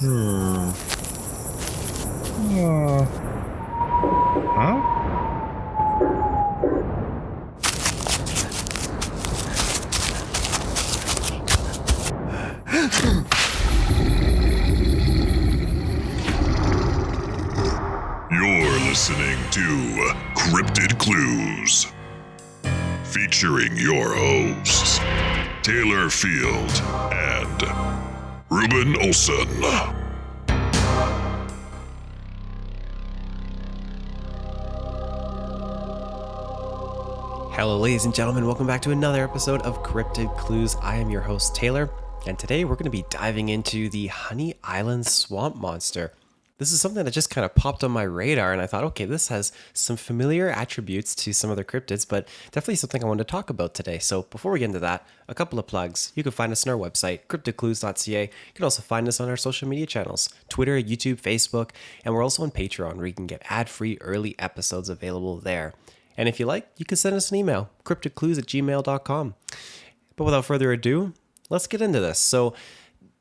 Hmm. Uh, huh? You're listening to Cryptid Clues, featuring your hosts, Taylor Field and Reuben Olson. Hello, ladies and gentlemen. Welcome back to another episode of Cryptid Clues. I am your host, Taylor, and today we're going to be diving into the Honey Island Swamp Monster. This is something that just kind of popped on my radar, and I thought, okay, this has some familiar attributes to some other cryptids, but definitely something I wanted to talk about today. So before we get into that, a couple of plugs. You can find us on our website, CryptidClues.ca. You can also find us on our social media channels, Twitter, YouTube, Facebook, and we're also on Patreon, where you can get ad-free early episodes available there. And if you like, you can send us an email, cryptidclues@gmail.com. But without further ado, let's get into this. So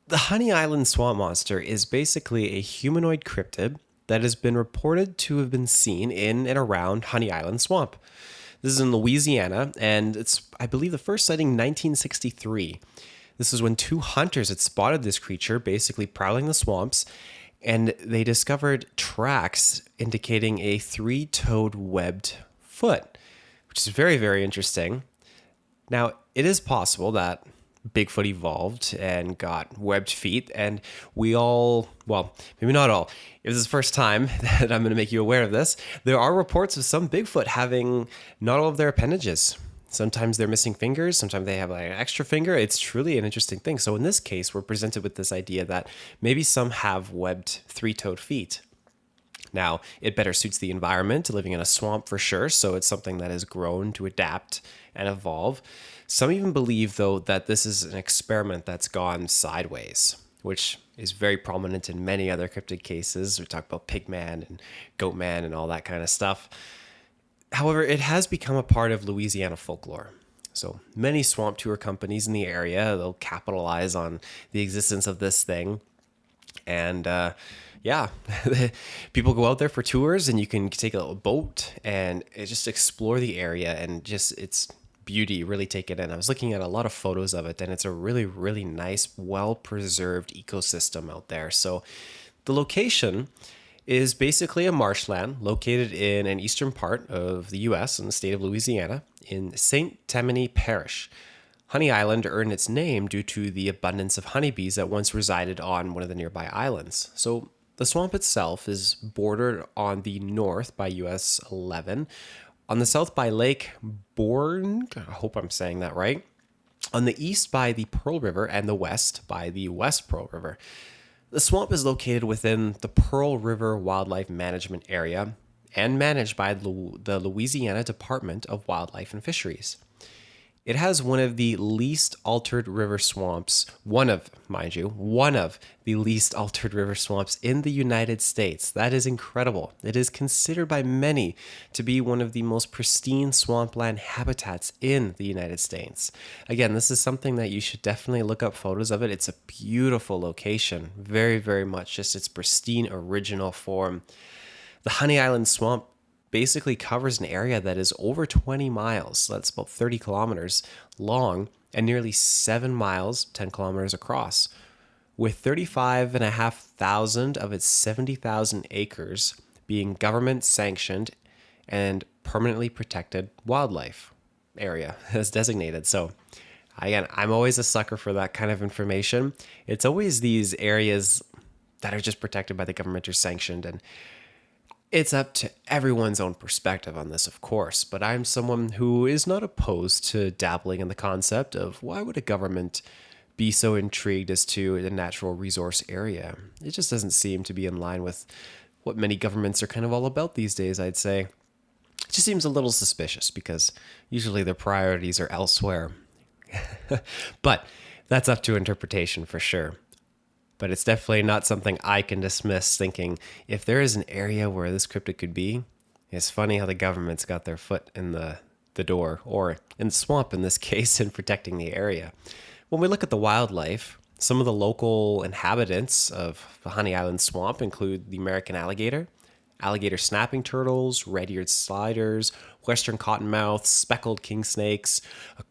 the Honey Island Swamp Monster is basically a humanoid cryptid that has been reported to have been seen in and around Honey Island Swamp. This is in Louisiana, and it's, I believe, the first sighting in 1963. This is when two hunters had spotted this creature basically prowling the swamps, and they discovered tracks indicating a three-toed webbed foot, which is very, very interesting. Now, it is possible that Bigfoot evolved and got webbed feet, and we all, well, maybe not all. If this is the first time that I'm going to make you aware of this, there are reports of some Bigfoot having not all of their appendages. Sometimes they're missing fingers, sometimes they have like an extra finger. It's truly an interesting thing. So in this case, we're presented with this idea that maybe some have webbed three-toed feet. Now, it better suits the environment, living in a swamp for sure, so it's something that has grown to adapt and evolve. Some even believe, though, that this is an experiment that's gone sideways, which is very prominent in many other cryptid cases. We talk about Pigman and Goatman and all that kind of stuff. However, it has become a part of Louisiana folklore. So many swamp tour companies in the area, they'll capitalize on the existence of this thing. And yeah, people go out there for tours, and you can take a boat and just explore the area and just its beauty, really take it in. I was looking at a lot of photos of it, and it's a really, really nice, well-preserved ecosystem out there. So the location is basically a marshland located in an eastern part of the U.S. in the state of Louisiana in St. Tammany Parish. Honey Island earned its name due to the abundance of honeybees that once resided on one of the nearby islands. So the swamp itself is bordered on the north by US 11, on the south by Lake Borgne, I hope I'm saying that right, on the east by the Pearl River, and the west by the West Pearl River. The swamp is located within the Pearl River Wildlife Management Area and managed by the Louisiana Department of Wildlife and Fisheries. It has one of the least altered river swamps, one of the least altered river swamps in the United States. That is incredible. It is considered by many to be one of the most pristine swampland habitats in the United States. Again, this is something that you should definitely look up photos of it. It's a beautiful location, very, very much just its pristine original form. The Honey Island Swamp basically covers an area that is over 20 miles, that's about 30 kilometers long, and nearly 7 miles, 10 kilometers across, with 35,500 of its 70,000 acres being government sanctioned and permanently protected wildlife area as designated. So again, I'm always a sucker for that kind of information. It's always these areas that are just protected by the government or sanctioned, and it's up to everyone's own perspective on this, of course, but I'm someone who is not opposed to dabbling in the concept of why would a government be so intrigued as to the natural resource area. It just doesn't seem to be in line with what many governments are kind of all about these days, I'd say. It just seems a little suspicious because usually their priorities are elsewhere. But that's up to interpretation for sure. But it's definitely not something I can dismiss, thinking if there is an area where this cryptid could be, it's funny how the government's got their foot in the door, or in the swamp in this case, in protecting the area. When we look at the wildlife, Some of the local inhabitants of the Honey Island swamp include the American alligator, alligator snapping turtles, red-eared sliders, western cottonmouths, speckled king snakes,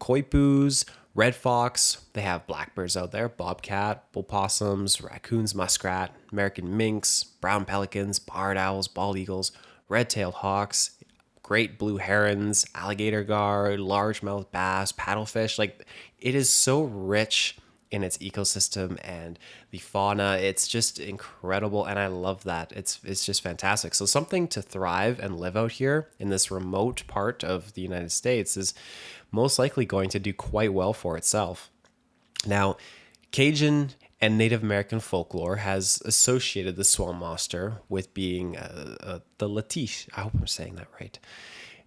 coypoos, red fox. They have blackbirds out there, bobcat, bull possums, raccoons, muskrat, American minks, brown pelicans, barred owls, bald eagles, red-tailed hawks, great blue herons, alligator gar, largemouth bass, paddlefish. Like, it is so rich in its ecosystem and the fauna. It's just incredible, and I love that. It's just fantastic. So something to thrive and live out here in this remote part of the United States is most likely going to do quite well for itself. Now, Cajun and Native American folklore has associated the Swell Monster with being the Latish. I hope I'm saying that right.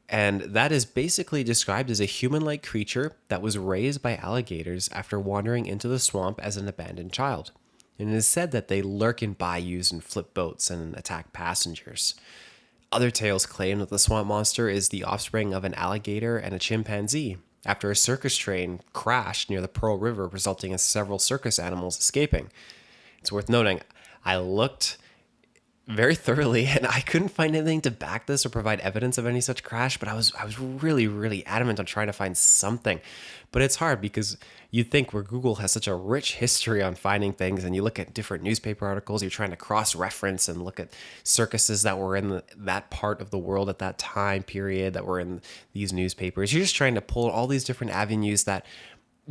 And that is basically described as a human-like creature that was raised by alligators after wandering into the swamp as an abandoned child. And it is said that they lurk in bayous and flip boats and attack passengers. Other tales claim that the swamp monster is the offspring of an alligator and a chimpanzee after a circus train crashed near the Pearl River, resulting in several circus animals escaping. It's worth noting, I looked very thoroughly and I couldn't find anything to back this or provide evidence of any such crash, but I was really, really adamant on trying to find something. But it's hard because you think where Google has such a rich history on finding things, and you look at different newspaper articles, you're trying to cross-reference and look at circuses that were in that part of the world at that time period that were in these newspapers. You're just trying to pull all these different avenues that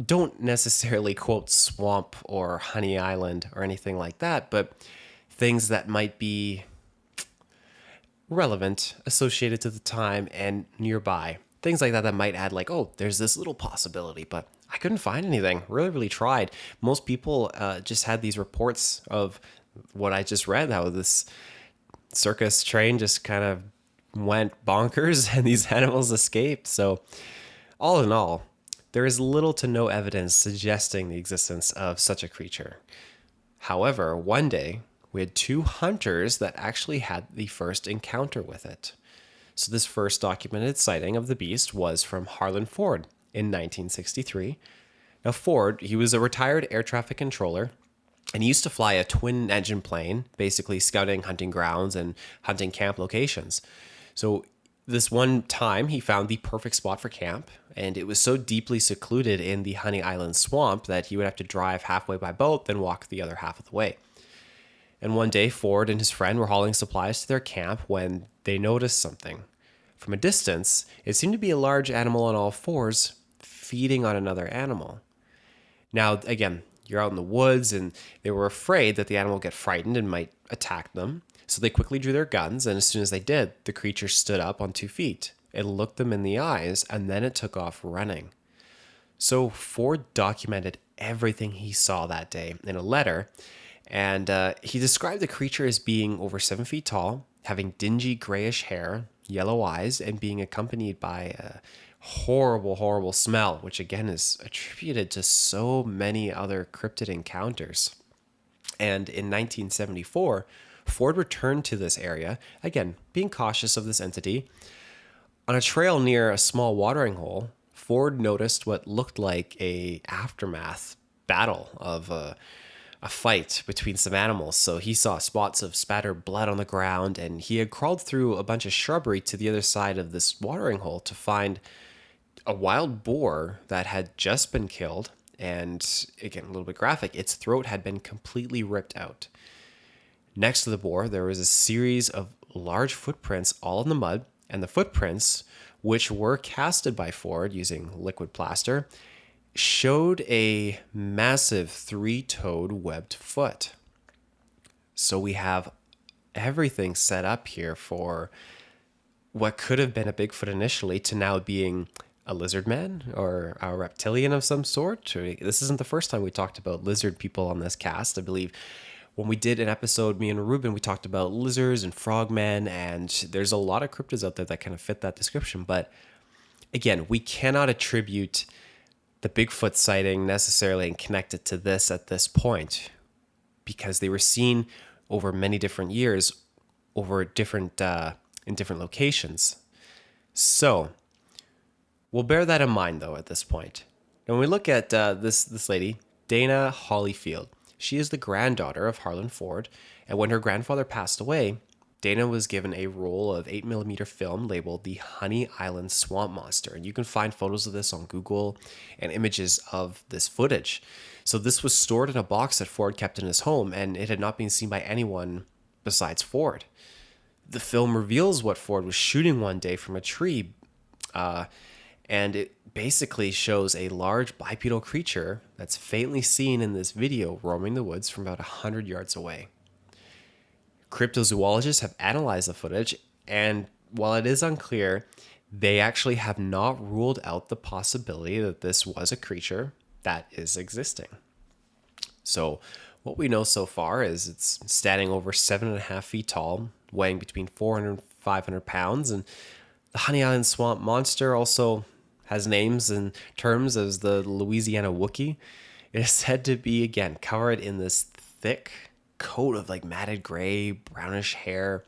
don't necessarily quote swamp or Honey Island or anything like that, but things that might be relevant, associated to the time and nearby. Things like that might add like, oh, there's this little possibility, but I couldn't find anything. Really, really tried. Most people just had these reports of what I just read, how this circus train just kind of went bonkers and these animals escaped. So all in all, there is little to no evidence suggesting the existence of such a creature. However, one day, we had two hunters that actually had the first encounter with it. So this first documented sighting of the beast was from Harlan Ford in 1963. Now Ford, he was a retired air traffic controller, and he used to fly a twin-engine plane, basically scouting hunting grounds and hunting camp locations. So this one time, he found the perfect spot for camp, and it was so deeply secluded in the Honey Island swamp that he would have to drive halfway by boat, then walk the other half of the way. And one day, Ford and his friend were hauling supplies to their camp when they noticed something. From a distance, it seemed to be a large animal on all fours feeding on another animal. Now, again, you're out in the woods, and they were afraid that the animal would get frightened and might attack them. So they quickly drew their guns, and as soon as they did, the creature stood up on 2 feet. It looked them in the eyes, and then it took off running. So Ford documented everything he saw that day in a letter. And he described the creature as being over 7 feet tall, having dingy grayish hair, yellow eyes, and being accompanied by a horrible, horrible smell, which again is attributed to so many other cryptid encounters. And in 1974, Ford returned to this area, again, being cautious of this entity. On a trail near a small watering hole, Ford noticed what looked like a aftermath battle of a fight between some animals. So he saw spots of spattered blood on the ground, and he had crawled through a bunch of shrubbery to the other side of this watering hole to find a wild boar that had just been killed. And again, a little bit graphic, its throat had been completely ripped out. Next to the boar, there was a series of large footprints all in the mud, and the footprints, which were casted by Ford using liquid plaster, showed a massive 3-toed webbed foot. So we have everything set up here for what could have been a Bigfoot initially to now being a lizard man or a reptilian of some sort. This isn't the first time we talked about lizard people on this cast. I believe when we did an episode, me and Reuben, we talked about lizards and frogmen, and there's a lot of cryptids out there that kind of fit that description. But again, we cannot attribute the Bigfoot sighting necessarily and connect it to this at this point, because they were seen over many different years, over different in different locations. So we'll bear that in mind, though, at this point. And when we look at this lady, Dana Hollyfield. She is the granddaughter of Harlan Ford, and when her grandfather passed away, Dana was given a roll of 8mm film labeled the Honey Island Swamp Monster. And you can find photos of this on Google and images of this footage. So this was stored in a box that Ford kept in his home, and it had not been seen by anyone besides Ford. The film reveals what Ford was shooting one day from a tree, and it basically shows a large bipedal creature that's faintly seen in this video roaming the woods from about 100 yards away. Cryptozoologists have analyzed the footage, and while it is unclear, they actually have not ruled out the possibility that this was a creature that is existing. So what we know so far is it's standing over 7.5 feet tall, weighing between 400 and 500 pounds, and the Honey Island Swamp Monster also has names and terms as the Louisiana Wookiee. It is said to be, again, covered in this thick coat of like matted gray, brownish hair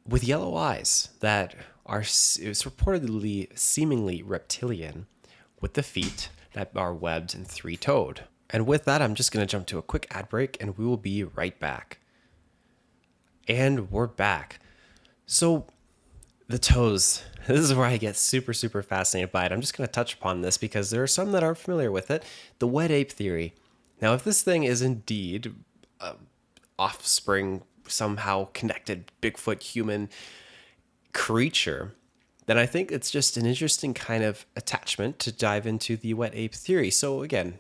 with yellow eyes that are, it's reportedly seemingly reptilian, with the feet that are webbed and three-toed. And with that, I'm just going to jump to a quick ad break and we will be right back. And we're back. So the toes, this is where I get super fascinated by it. I'm just going to touch upon this because there are some that aren't familiar with it. The Wet Ape Theory. Now, if this thing is indeed offspring, somehow connected Bigfoot human creature, then I think it's just an interesting kind of attachment to dive into the Wet Ape Theory. So again,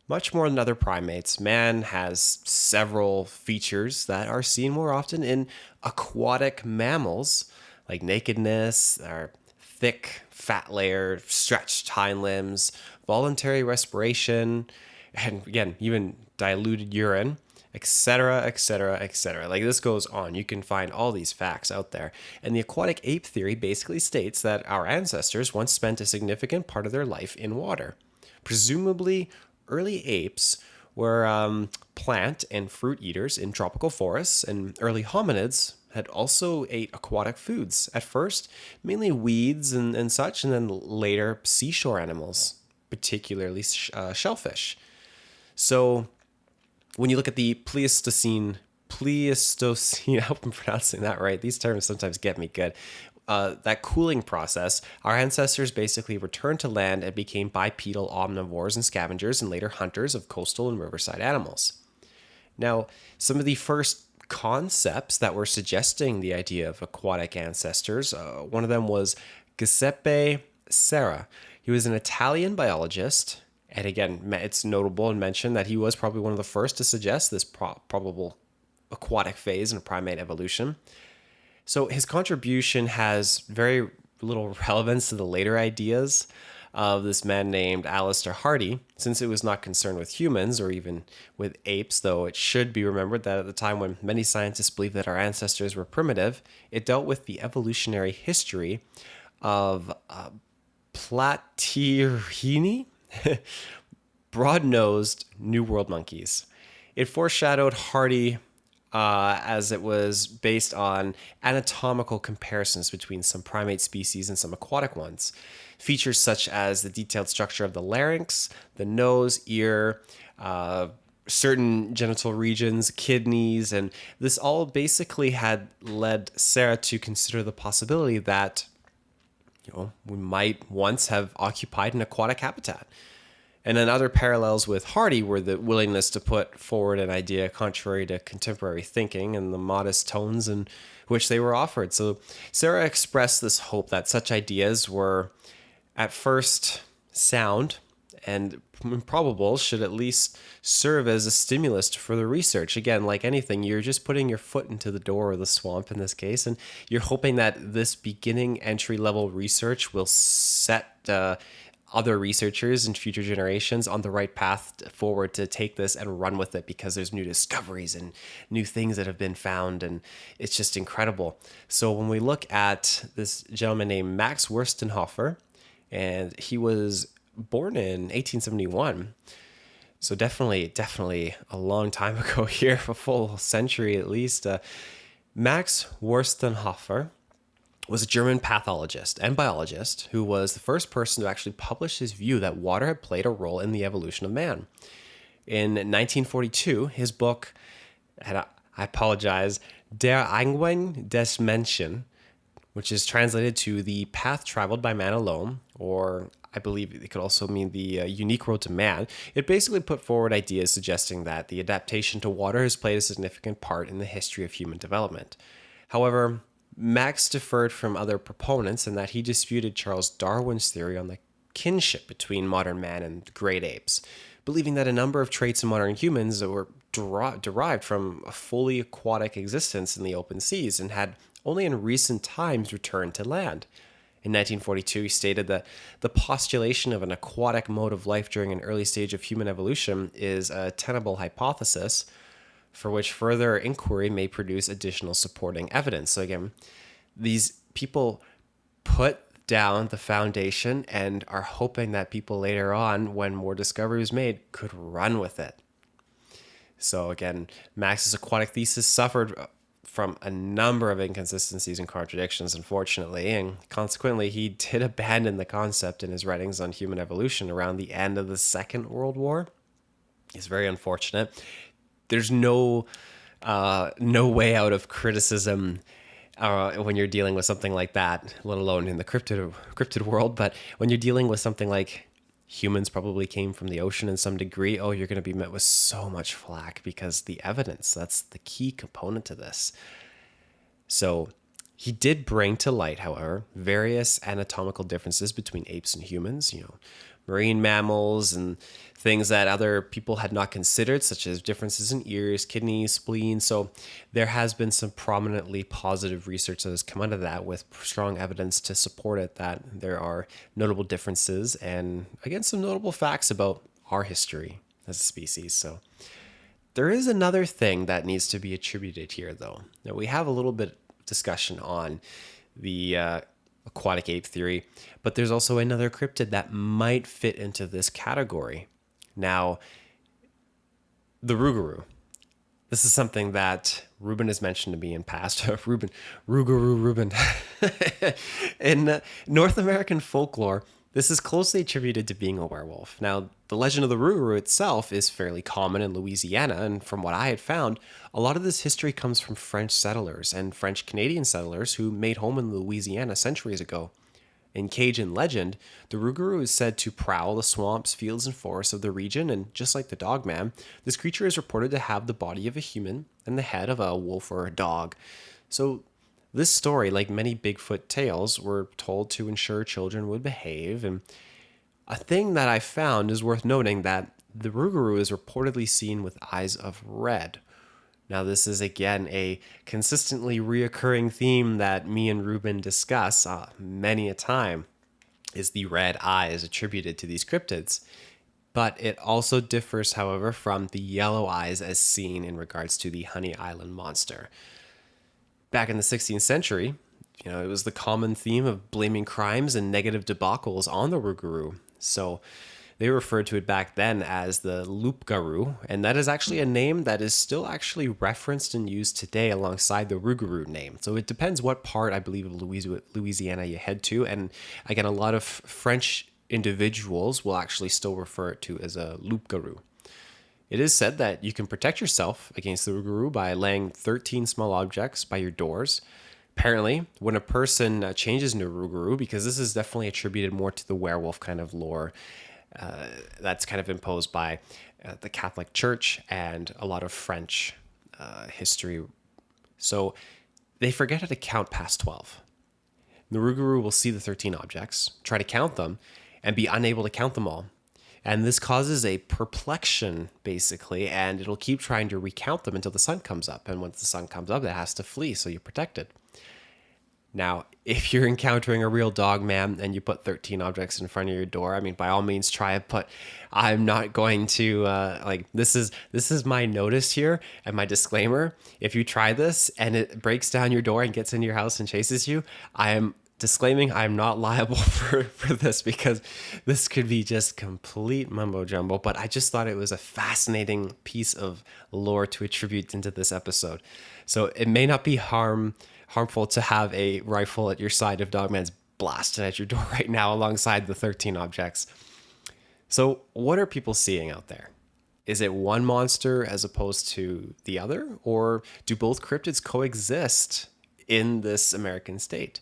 much more than other primates, man has several features that are seen more often in aquatic mammals, like nakedness, or thick fat layer, stretched hind limbs, voluntary respiration, and again, even diluted urine, etc., etc., etc. Like this goes on. You can find all these facts out there. And the aquatic ape theory basically states that our ancestors once spent a significant part of their life in water. Presumably, early apes were plant and fruit eaters in tropical forests, and early hominids had also ate aquatic foods. At first, mainly weeds and such, and then later seashore animals, particularly shellfish. So when you look at the Pleistocene, I hope I'm pronouncing that right. These terms sometimes get me good. That cooling process, our ancestors basically returned to land and became bipedal omnivores and scavengers and later hunters of coastal and riverside animals. Now, some of the first concepts that were suggesting the idea of aquatic ancestors, one of them was Giuseppe Serra. He was an Italian biologist. And again, it's notable and mentioned that he was probably one of the first to suggest this probable aquatic phase in primate evolution. So his contribution has very little relevance to the later ideas of this man named Alistair Hardy, since it was not concerned with humans or even with apes, though it should be remembered that at the time when many scientists believed that our ancestors were primitive, it dealt with the evolutionary history of Platyrrhini, broad-nosed New World monkeys. It foreshadowed Hardy as it was based on anatomical comparisons between some primate species and some aquatic ones. Features such as the detailed structure of the larynx, the nose, ear, certain genital regions, kidneys, and this all basically had led Sarah to consider the possibility that we might once have occupied an aquatic habitat. And then other parallels with Hardy were the willingness to put forward an idea contrary to contemporary thinking and the modest tones in which they were offered. So Sarah expressed this hope that such ideas were at first sound and improbable, should at least serve as a stimulus to further research. Again, like anything, you're just putting your foot into the door of the swamp in this case, and you're hoping that this beginning entry-level research will set other researchers and future generations on the right path forward to take this and run with it, because there's new discoveries and new things that have been found, and it's just incredible. So when we look at this gentleman named Max Wurstenhoffer, and he was born in 1871, so definitely a long time ago here, a full century at least. Max Wurstenhoffer was a German pathologist and biologist who was the first person to actually publish his view that water had played a role in the evolution of man. In 1942, his book, and I apologize, Der Anguin des Menschen, which is translated to The Path Traveled by Man Alone, or I believe it could also mean The Unique Road to Man. It basically put forward ideas suggesting that the adaptation to water has played a significant part in the history of human development. However, Max differed from other proponents in that he disputed Charles Darwin's theory on the kinship between modern man and great apes, believing that a number of traits in modern humans were derived from a fully aquatic existence in the open seas and had only in recent times returned to land. In 1942, he stated that the postulation of an aquatic mode of life during an early stage of human evolution is a tenable hypothesis for which further inquiry may produce additional supporting evidence. So again, these people put down the foundation and are hoping that people later on, when more discovery is made, could run with it. So again, Max's aquatic thesis suffered from a number of inconsistencies and contradictions, unfortunately, and consequently, he did abandon the concept in his writings on human evolution around the end of the Second World War. It's very unfortunate. There's no way out of criticism when you're dealing with something like that, let alone in the cryptid world. But when you're dealing with something like humans probably came from the ocean in some degree, you're going to be met with so much flack because the evidence, that's the key component to this. So he did bring to light, however, various anatomical differences between apes and humans, marine mammals and things that other people had not considered, such as differences in ears, kidneys, spleen. So there has been some prominently positive research that has come out of that with strong evidence to support it, that there are notable differences and, again, some notable facts about our history as a species. So there is another thing that needs to be attributed here, though. Now, we have a little bit of discussion on the Aquatic Ape Theory, but there's also another cryptid that might fit into this category. Now, the Rougarou. This is something that Reuben has mentioned to me in past. Reuben. In North American folklore, this is closely attributed to being a werewolf. Now, the legend of the Rougarou itself is fairly common in Louisiana, and from what I had found, a lot of this history comes from French settlers and French-Canadian settlers who made home in Louisiana centuries ago. In Cajun legend, the Rougarou is said to prowl the swamps, fields, and forests of the region, and just like the Dogman, this creature is reported to have the body of a human and the head of a wolf or a dog. So this story, like many Bigfoot tales, were told to ensure children would behave, and a thing that I found is worth noting that the Rougarou is reportedly seen with eyes of red. Now, this is, again, a consistently reoccurring theme that me and Reuben discuss many a time, is the red eyes attributed to these cryptids. But it also differs, however, from the yellow eyes as seen in regards to the Honey Island monster. Back in the 16th century, it was the common theme of blaming crimes and negative debacles on the Rougarou. So they referred to it back then as the Loup-garou, and that is actually a name that is still actually referenced and used today alongside the Rougarou name. So it depends what part, I believe, of Louisiana you head to, and again, a lot of French individuals will actually still refer it to as a Loup-garou. It is said that you can protect yourself against the Rougarou by laying 13 small objects by your doors. Apparently, when a person changes into a Rougarou, because this is definitely attributed more to the werewolf kind of lore, that's kind of imposed by the Catholic Church and a lot of French history. So they forget how to count past 12. The Rougarou will see the 13 objects, try to count them, and be unable to count them all. And this causes a perplexion, basically, and it'll keep trying to recount them until the sun comes up. And once the sun comes up, it has to flee, so you're protected. Now, if you're encountering a real dog man and you put 13 objects in front of your door, by all means try it, but I'm not going to, this is my notice here and my disclaimer. If you try this and it breaks down your door and gets into your house and chases you, I am disclaiming I'm not liable for this, because this could be just complete mumbo jumbo, but I just thought it was a fascinating piece of lore to attribute into this episode. So it may not be harmful to have a rifle at your side if Dogman's blasted at your door right now alongside the 13 objects. So what are people seeing out there? Is it one monster as opposed to the other? Or do both cryptids coexist in this American state?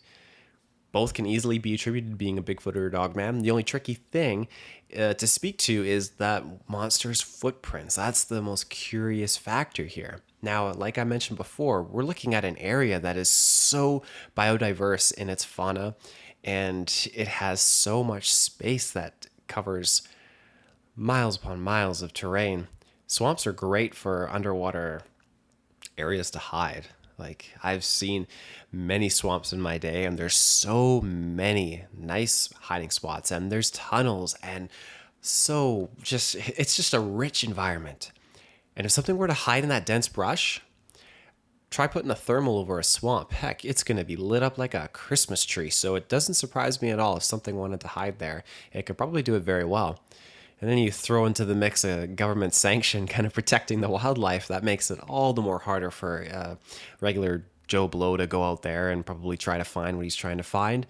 Both can easily be attributed to being a Bigfoot or a dogman. The only tricky thing to speak to is that monster's footprints. That's the most curious factor here. Now, like I mentioned before, we're looking at an area that is so biodiverse in its fauna, and it has so much space that covers miles upon miles of terrain. Swamps are great for underwater areas to hide. Like, I've seen many swamps in my day, and there's so many nice hiding spots, and there's tunnels, and it's just a rich environment. And if something were to hide in that dense brush, try putting a thermal over a swamp. Heck, it's going to be lit up like a Christmas tree. So it doesn't surprise me at all if something wanted to hide there. It could probably do it very well. And then you throw into the mix a government sanction kind of protecting the wildlife. That makes it all the more harder for regular Joe Blow to go out there and probably try to find what he's trying to find.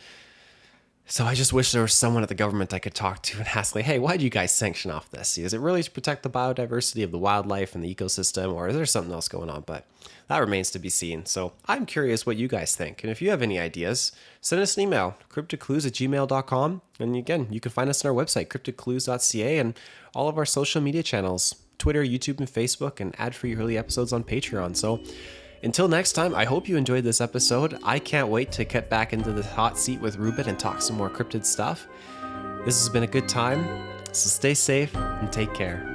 So I just wish there was someone at the government I could talk to and ask, like, hey, why do you guys sanction off this? Is it really to protect the biodiversity of the wildlife and the ecosystem, or is there something else going on? But that remains to be seen. So I'm curious what you guys think. And if you have any ideas, send us an email, CryptidClues@gmail.com. And again, you can find us on our website, CryptidClues.ca, and all of our social media channels, Twitter, YouTube, and Facebook, and ad-free early episodes on Patreon. So until next time, I hope you enjoyed this episode. I can't wait to get back into the hot seat with Reuben and talk some more cryptid stuff. This has been a good time, so stay safe and take care.